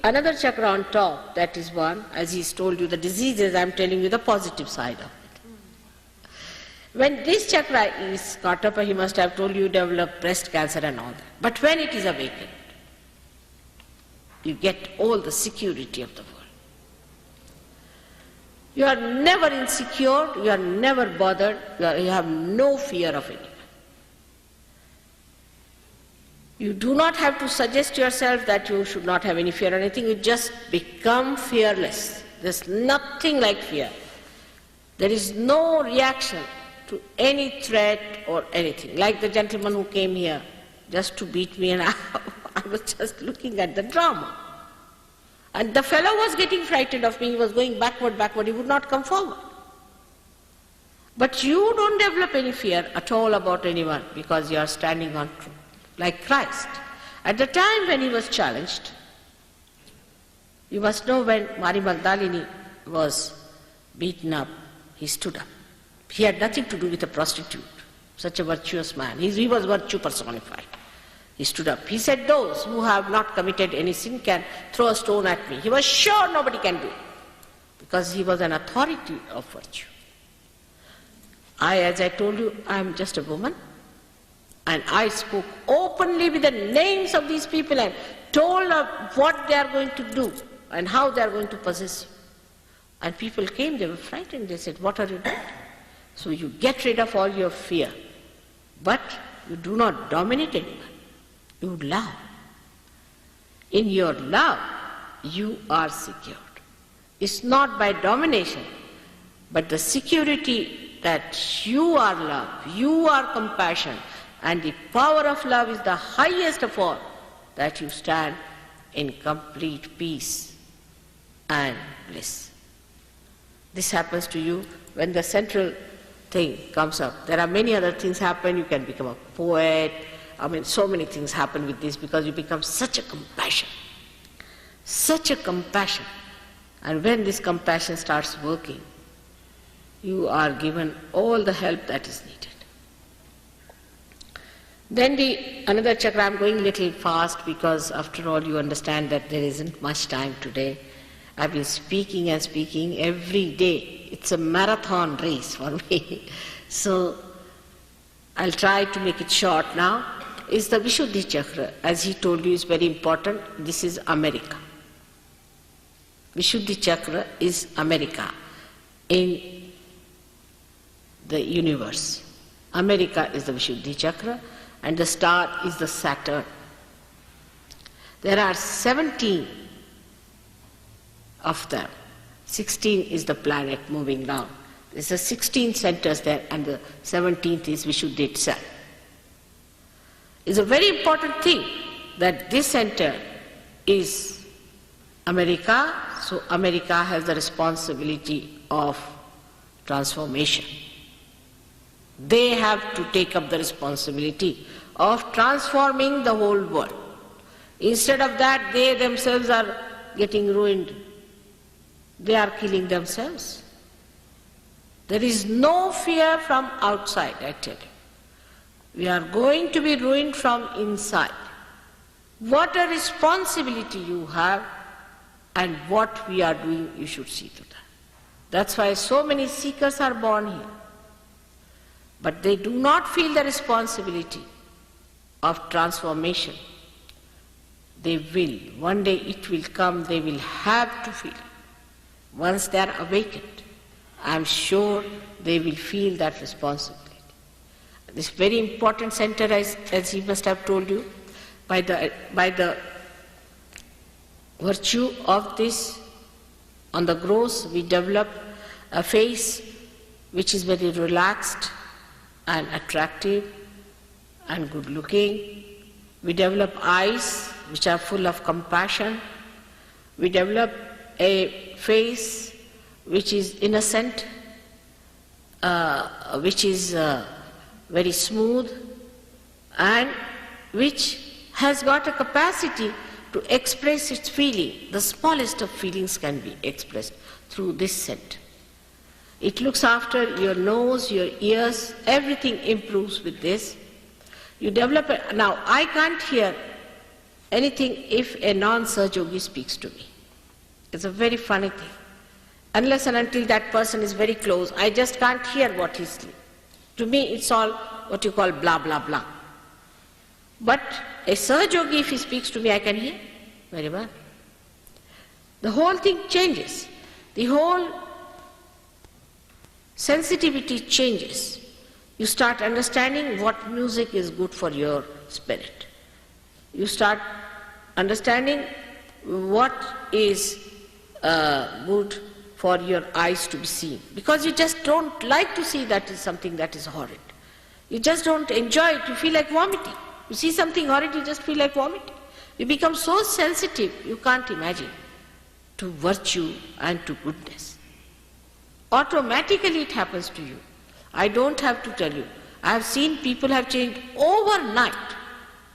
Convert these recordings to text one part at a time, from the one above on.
another chakra on top, that is one, as he's told you the diseases, I'm telling you the positive side of it. When this chakra is caught up, he must have told you develop breast cancer and all that. But when it is awakened, you get all the security of the world. You are never insecure, you are never bothered, you have no fear of anyone. You do not have to suggest yourself that you should not have any fear or anything, you just become fearless. There's nothing like fear. There is no reaction to any threat or anything. Like the gentleman who came here just to beat me, and I was just looking at the drama. And the fellow was getting frightened of me, he was going backward, he would not come forward. But you don't develop any fear at all about anyone because you are standing on truth, like Christ. At the time when he was challenged, you must know when Mary Magdalene was beaten up, he stood up. He had nothing to do with a prostitute, such a virtuous man. He was virtue personified. He stood up. He said, those who have not committed any sin can throw a stone at me. He was sure nobody can do it, because he was an authority of virtue. As I told you, I am just a woman, and I spoke openly with the names of these people and told them what they are going to do and how they are going to possess you. And people came, they were frightened, they said, what are you doing? So you get rid of all your fear, but you do not dominate anyone. You love. In your love, you are secured. It's not by domination, but the security that you are love, you are compassion, and the power of love is the highest of all, that you stand in complete peace and bliss. This happens to you when the central thing comes up. There are many other things happen. You can become a poet. So many things happen with this because you become such a compassion. Such a compassion. And when this compassion starts working, you are given all the help that is needed. Then another chakra, I'm going a little fast because after all you understand that there isn't much time today. I've been speaking and speaking every day. It's a marathon race for me. So I'll try to make it short now. Is the Vishuddhi chakra, as he told you, is very important. This is America. Vishuddhi chakra is America in the universe. America is the Vishuddhi chakra, and the star is the Saturn. There are 17 of them. 16 is the planet moving round. There's a 16 centers there, and the 17th is Vishuddhi itself. It's a very important thing that this center is America, so America has the responsibility of transformation. They have to take up the responsibility of transforming the whole world. Instead of that, they themselves are getting ruined. They are killing themselves. There is no fear from outside, I tell you. We are going to be ruined from inside. What a responsibility you have, and what we are doing, you should see to that. That's why so many seekers are born here. But they do not feel the responsibility of transformation. They will. One day it will come, they will have to feel it. Once they are awakened, I am sure they will feel that responsibility. This very important center, as he must have told you, by the virtue of this, on the gross, we develop a face which is very relaxed and attractive and good looking. We develop eyes which are full of compassion. We develop a face which is innocent, which is very smooth, and which has got a capacity to express its feeling. The smallest of feelings can be expressed through this scent. It looks after your nose, your ears, everything improves with this. You develop now I can't hear anything if a non-Sahajogi speaks to me. It's a very funny thing. Unless and until that person is very close, I just can't hear what he's saying. To me, it's all what you call blah, blah, blah. But a Sahajogi, if he speaks to me, I can hear very well. The whole thing changes. The whole sensitivity changes. You start understanding what music is good for your spirit. You start understanding what is good for your eyes to be seen. Because you just don't like to see that is something that is horrid. You just don't enjoy it. You feel like vomiting. You see something horrid, you just feel like vomiting. You become so sensitive, you can't imagine, to virtue and to goodness. Automatically it happens to you. I don't have to tell you. I have seen people have changed overnight.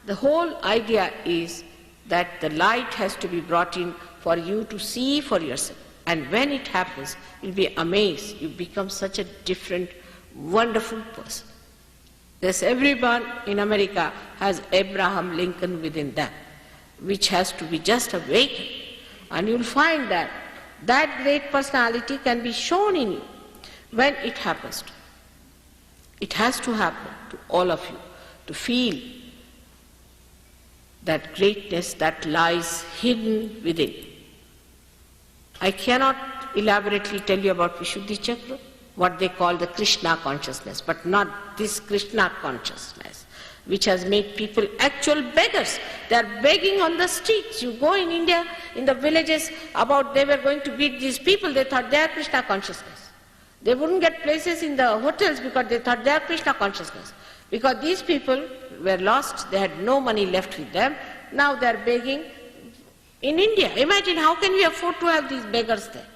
The whole idea is that the light has to be brought in for you to see for yourself. And when it happens, you'll be amazed. You become such a different, wonderful person. Yes, everyone in America has Abraham Lincoln within them, which has to be just awakened. And you'll find that that great personality can be shown in you when it happens to you. It has to happen to all of you to feel that greatness that lies hidden within. I cannot elaborately tell you about Vishuddhi Chakra, what they call the Krishna consciousness, but not this Krishna consciousness, which has made people actual beggars. They are begging on the streets. You go in India, in the villages, they were going to beat these people, they thought they are Krishna consciousness. They wouldn't get places in the hotels because they thought they are Krishna consciousness. Because these people were lost, they had no money left with them, now they are begging in India. Imagine how can we afford to have these beggars there?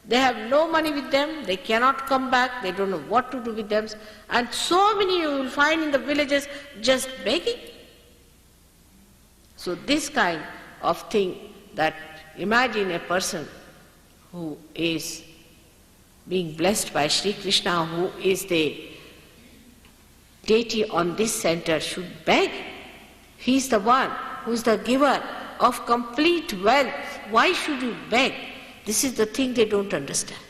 They have no money with them, they cannot come back, they don't know what to do with them, and so many you will find in the villages just begging. So this kind of thing, that imagine a person who is being blessed by Sri Krishna, who is the deity on this center, should beg. He is the one who is the giver of complete wealth. Why should you beg? This is the thing they don't understand.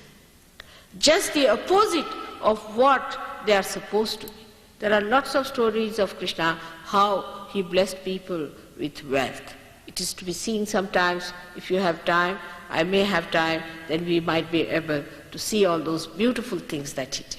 Just the opposite of what they are supposed to be. There are lots of stories of Krishna, how he blessed people with wealth. It is to be seen sometimes. If you have time, I may have time, then we might be able to see all those beautiful things that he did.